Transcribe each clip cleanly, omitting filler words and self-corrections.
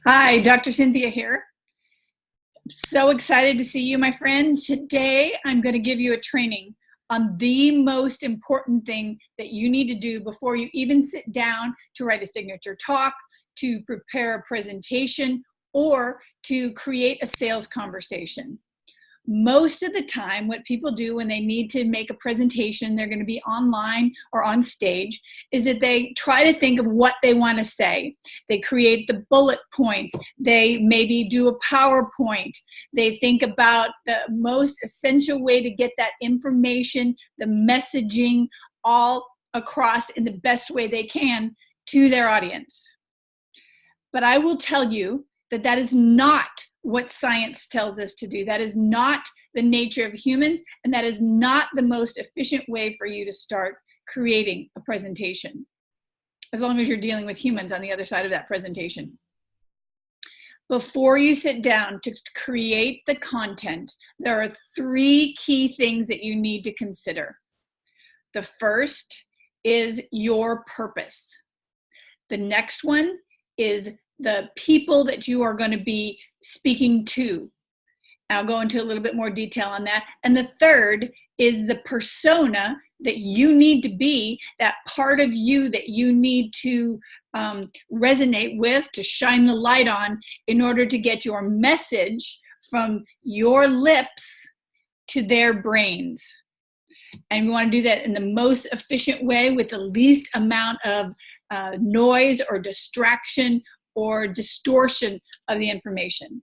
Hi, Dr. Cynthia here. So excited to see you, my friend. Today, I'm going to give you a training on the most important thing that you need to do before you even sit down to write a signature talk, to prepare a presentation, or to create a sales conversation. Most of the time, what people do when they need to make a presentation, they're going to be online or on stage, is that they try to think of what they want to say. They create the bullet points. They maybe do a PowerPoint. They think about the most essential way to get that information, the messaging, all across in the best way they can to their audience. But I will tell you that that is not what science tells us to do. That is not the nature of humans, and that is not the most efficient way for you to start creating a presentation, as long as you're dealing with humans on the other side of that presentation. Before you sit down to create the content, there are three key things that you need to consider. The first is your purpose. The next one is the people that you are going to be speaking to. I'll go into a little bit more detail on that. And the third is the persona that you need to be, that part of you that you need to resonate with, to shine the light on, in order to get your message from your lips to their brains. And we want to do that in the most efficient way with the least amount of noise or distraction or distortion of the information.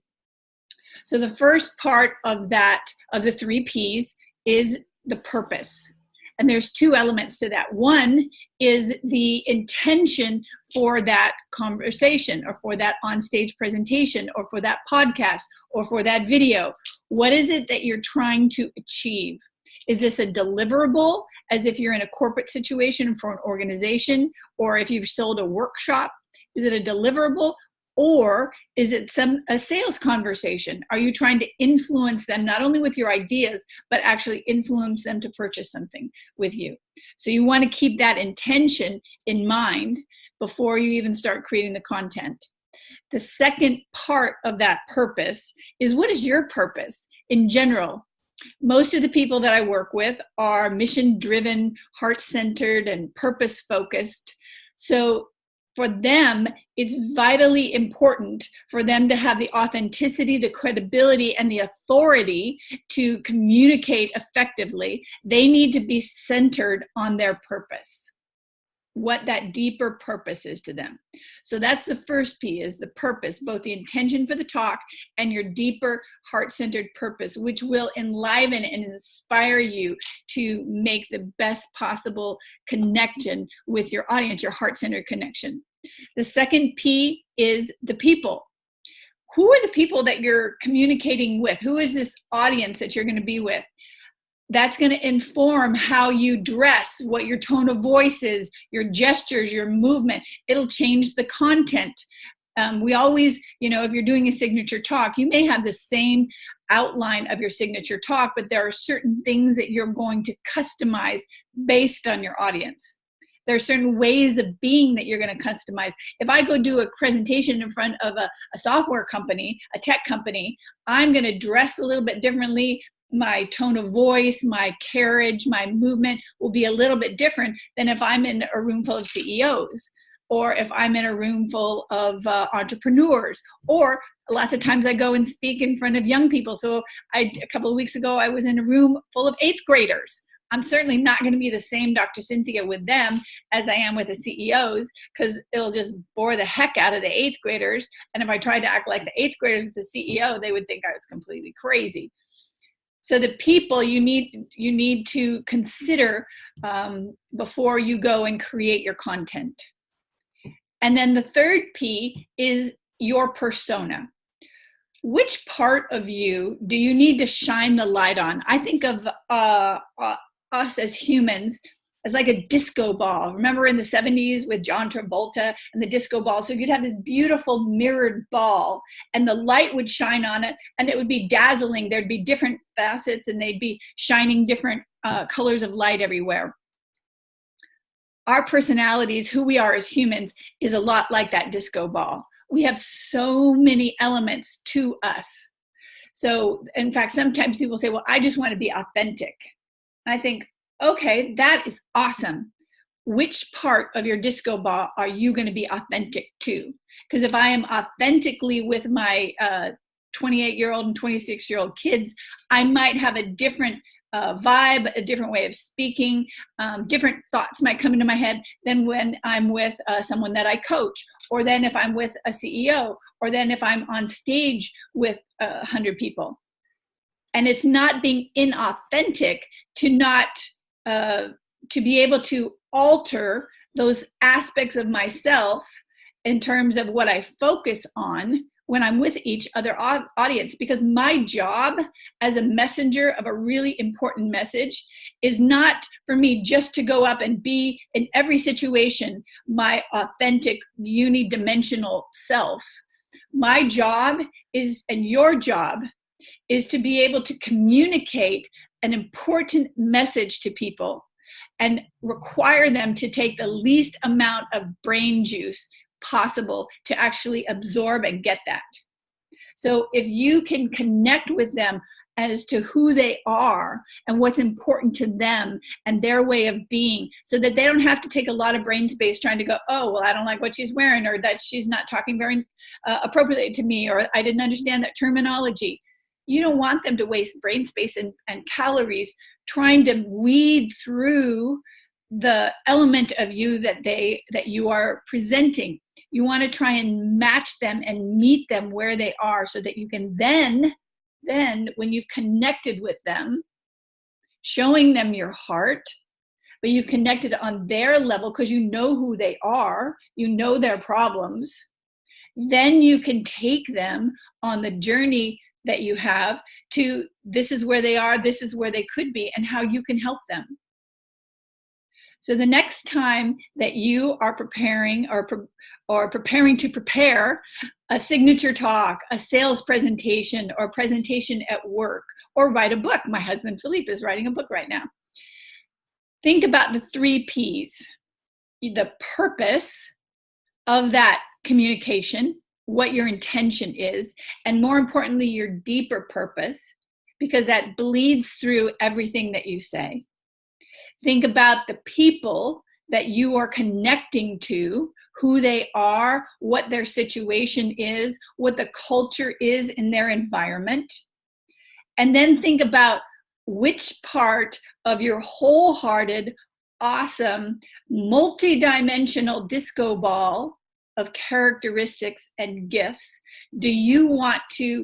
So the first part of that, of the three P's, is the purpose. And there's two elements to that. One is the intention for that conversation, or for that onstage presentation, or for that podcast, or for that video. What is it that you're trying to achieve? Is this a deliverable, as if you're in a corporate situation for an organization, or if you've sold a workshop? Is it a deliverable, or is it a sales conversation? Are you trying to influence them not only with your ideas, but actually influence them to purchase something with you? So you want to keep that intention in mind before you even start creating the content. The second part of that purpose is, what is your purpose in general? Most of the people that I work with are mission-driven, heart-centered, and purpose-focused. So for them, it's vitally important for them to have the authenticity, the credibility, and the authority to communicate effectively. They need to be centered on their purpose, what that deeper purpose is to them. So that's the first P, is the purpose, both the intention for the talk and your deeper heart-centered purpose, which will enliven and inspire you to make the best possible connection with your audience, your heart-centered connection. The second P is the people. Who are the people that you're communicating with? Who is this audience that you're going to be with? That's going to inform how you dress, what your tone of voice is, your gestures, your movement. It'll change the content. We always, if you're doing a signature talk, you may have the same outline of your signature talk, but there are certain things that you're going to customize based on your audience. There are certain ways of being that you're going to customize. If I go do a presentation in front of a software company, a tech company, I'm going to dress a little bit differently. My tone of voice, my carriage, my movement will be a little bit different than if I'm in a room full of CEOs, or if I'm in a room full of entrepreneurs, or lots of times I go and speak in front of young people. So a couple of weeks ago, I was in a room full of 8th graders. I'm certainly not going to be the same Dr. Cynthia with them as I am with the CEOs, because it'll just bore the heck out of the 8th graders. And if I tried to act like the 8th graders with the CEO, they would think I was completely crazy. So the people you need to consider before you go and create your content. And then the third P is your persona. Which part of you do you need to shine the light on? I think of us as humans as like a disco ball. Remember in the 70s with John Travolta and the disco ball? So you'd have this beautiful mirrored ball, and the light would shine on it, and it would be dazzling. There'd be different facets, and they'd be shining different colors of light everywhere. Our personalities, who we are as humans, is a lot like that disco ball. We have so many elements to us. So, in fact, sometimes people say, well, I just want to be authentic. And I think, okay, that is awesome. Which part of your disco ball are you going to be authentic to? Because if I am authentically with my 28-year-old and 26-year-old kids, I might have a different vibe, a different way of speaking, different thoughts might come into my head than when I'm with someone that I coach, or then if I'm with a CEO, or then if I'm on stage with 100 people. And it's not being inauthentic to not, to be able to alter those aspects of myself in terms of what I focus on when I'm with each other audience, because my job as a messenger of a really important message is not for me just to go up and be in every situation my authentic unidimensional self. My job is, and your job is, to be able to communicate an important message to people and require them to take the least amount of brain juice possible to actually absorb and get that. So if you can connect with them as to who they are and what's important to them and their way of being, so that they don't have to take a lot of brain space trying to go, oh, well, I don't like what she's wearing, or that she's not talking very appropriately to me, or I didn't understand that terminology. You don't want them to waste brain space and calories trying to weed through the element of you that you are presenting. You want to try and match them and meet them where they are, so that you can then when you've connected with them, showing them your heart, but you've connected on their level because you know who they are, you know their problems, then you can take them on the journey that you have to, this is where they are, this is where they could be, and how you can help them. So the next time that you are preparing or preparing to prepare a signature talk, a sales presentation, or presentation at work, or write a book. My husband, Philippe, is writing a book right now. Think about the 3 Ps. The purpose of that communication, what your intention is, and more importantly, your deeper purpose, because that bleeds through everything that you say. Think about the people that you are connecting to, who they are, what their situation is, what the culture is in their environment. And then think about which part of your wholehearted, awesome, multi-dimensional disco ball of characteristics and gifts do you want to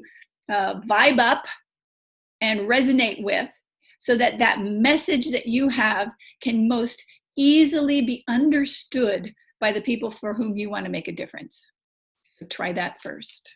vibe up and resonate with, so that that message that you have can most easily be understood by the people for whom you want to make a difference. So try that first.